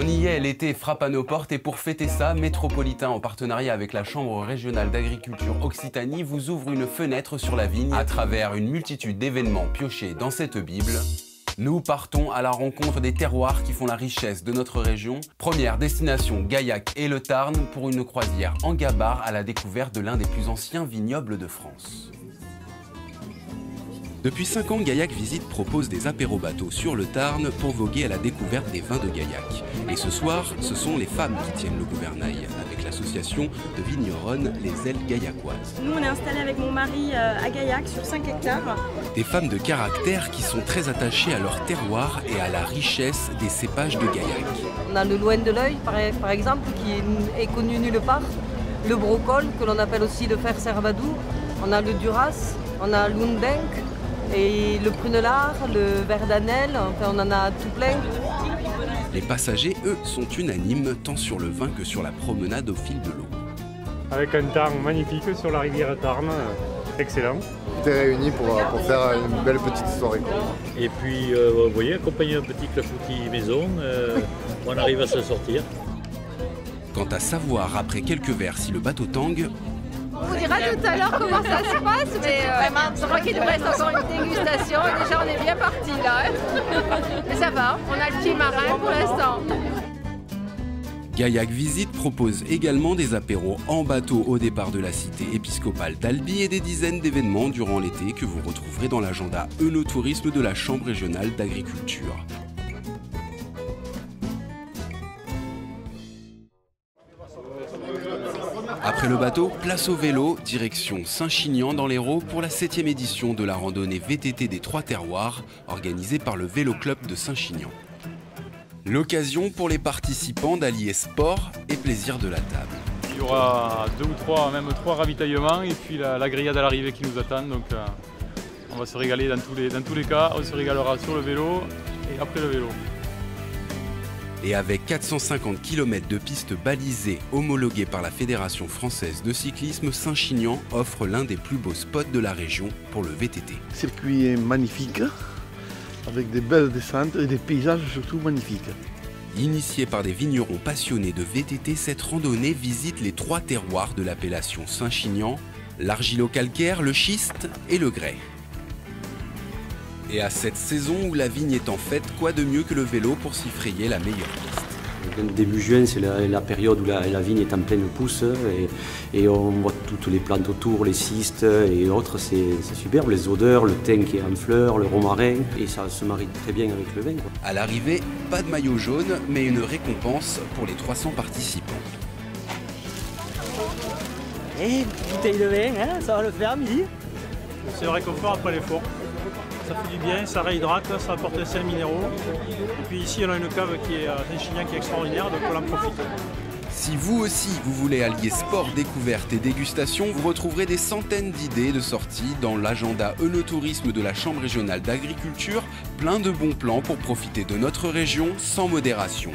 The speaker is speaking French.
y est, l'été frappe à nos portes et pour fêter ça, Métropolitain, en partenariat avec la Chambre régionale d'agriculture Occitanie, vous ouvre une fenêtre sur la vigne à travers une multitude d'événements piochés dans cette Bible. Nous partons à la rencontre des terroirs qui font la richesse de notre région. Première destination, Gaillac et le Tarn pour une croisière en gabarre à la découverte de l'un des plus anciens vignobles de France. Depuis 5 ans, Gaillac Visite propose des apéros-bateaux sur le Tarn pour voguer à la découverte des vins de Gaillac. Et ce soir, ce sont les femmes qui tiennent le gouvernail, avec l'association de vigneronnes Les Ailes Gaillacoises. Nous, on est installés avec mon mari à Gaillac sur 5 hectares. Des femmes de caractère qui sont très attachées à leur terroir et à la richesse des cépages de Gaillac. On a le loin de l'œil, par exemple, qui est connu nulle part. Le brocol, que l'on appelle aussi le fer servadou. On a le duras, on a l'undenk. Et le prunelard, le verdanel, enfin on en a tout plein. Les passagers, eux, sont unanimes tant sur le vin que sur la promenade au fil de l'eau. Avec un temps magnifique sur la rivière Tarn, excellent. Tout est réuni pour faire une belle petite soirée. Et puis, vous voyez, accompagné d'un petit clafoutis maison, on arrive à s'en sortir. Quant à savoir après quelques verres si le bateau tangue, on vous dira tout à l'heure comment ça se passe, mais je crois qu'il nous reste encore une dégustation. Déjà, on est bien parti là. Mais ça va, on a le petit marin pour l'instant. Gaillac Visite propose également des apéros en bateau au départ de la cité épiscopale d'Albi et des dizaines d'événements durant l'été que vous retrouverez dans l'agenda œnotourisme de la Chambre régionale d'agriculture. Après le bateau, place au vélo, direction Saint-Chinian dans l'Hérault pour la 7e édition de la randonnée VTT des Trois Terroirs, organisée par le Vélo Club de Saint-Chinian. L'occasion pour les participants d'allier sport et plaisir de la table. Il y aura 2 ou 3, même 3 ravitaillements et puis la grillade à l'arrivée qui nous attend. Donc on va se régaler dans tous les cas, on se régalera sur le vélo et après le vélo. Et avec 450 km de pistes balisées homologuées par la Fédération française de cyclisme, Saint-Chinian offre l'un des plus beaux spots de la région pour le VTT. Le circuit est magnifique, avec des belles descentes et des paysages surtout magnifiques. Initiée par des vignerons passionnés de VTT, cette randonnée visite les 3 terroirs de l'appellation Saint-Chinian, l'argilo-calcaire, le schiste et le grès. Et à cette saison où la vigne est en fête, quoi de mieux que le vélo pour s'y frayer la meilleure piste. Début juin, c'est la période où la vigne est en pleine pousse et on voit toutes les plantes autour, les cystes et autres, c'est superbe. Les odeurs, le thym qui est en fleurs, le romarin, et ça se marie très bien avec le vin. À l'arrivée, pas de maillot jaune, mais une récompense pour les 300 participants. Et bouteille de vin, hein, ça va le faire à midi. C'est le réconfort après l'effort. Ça fait du bien, ça réhydrate, ça apporte les sels minéraux. Et puis ici, on a une cave qui est à Saint-Chinian qui est extraordinaire, donc on en profite. Si vous aussi, vous voulez allier sport, découverte et dégustation, vous retrouverez des centaines d'idées de sorties dans l'agenda œnotourisme de la Chambre régionale d'agriculture, plein de bons plans pour profiter de notre région sans modération.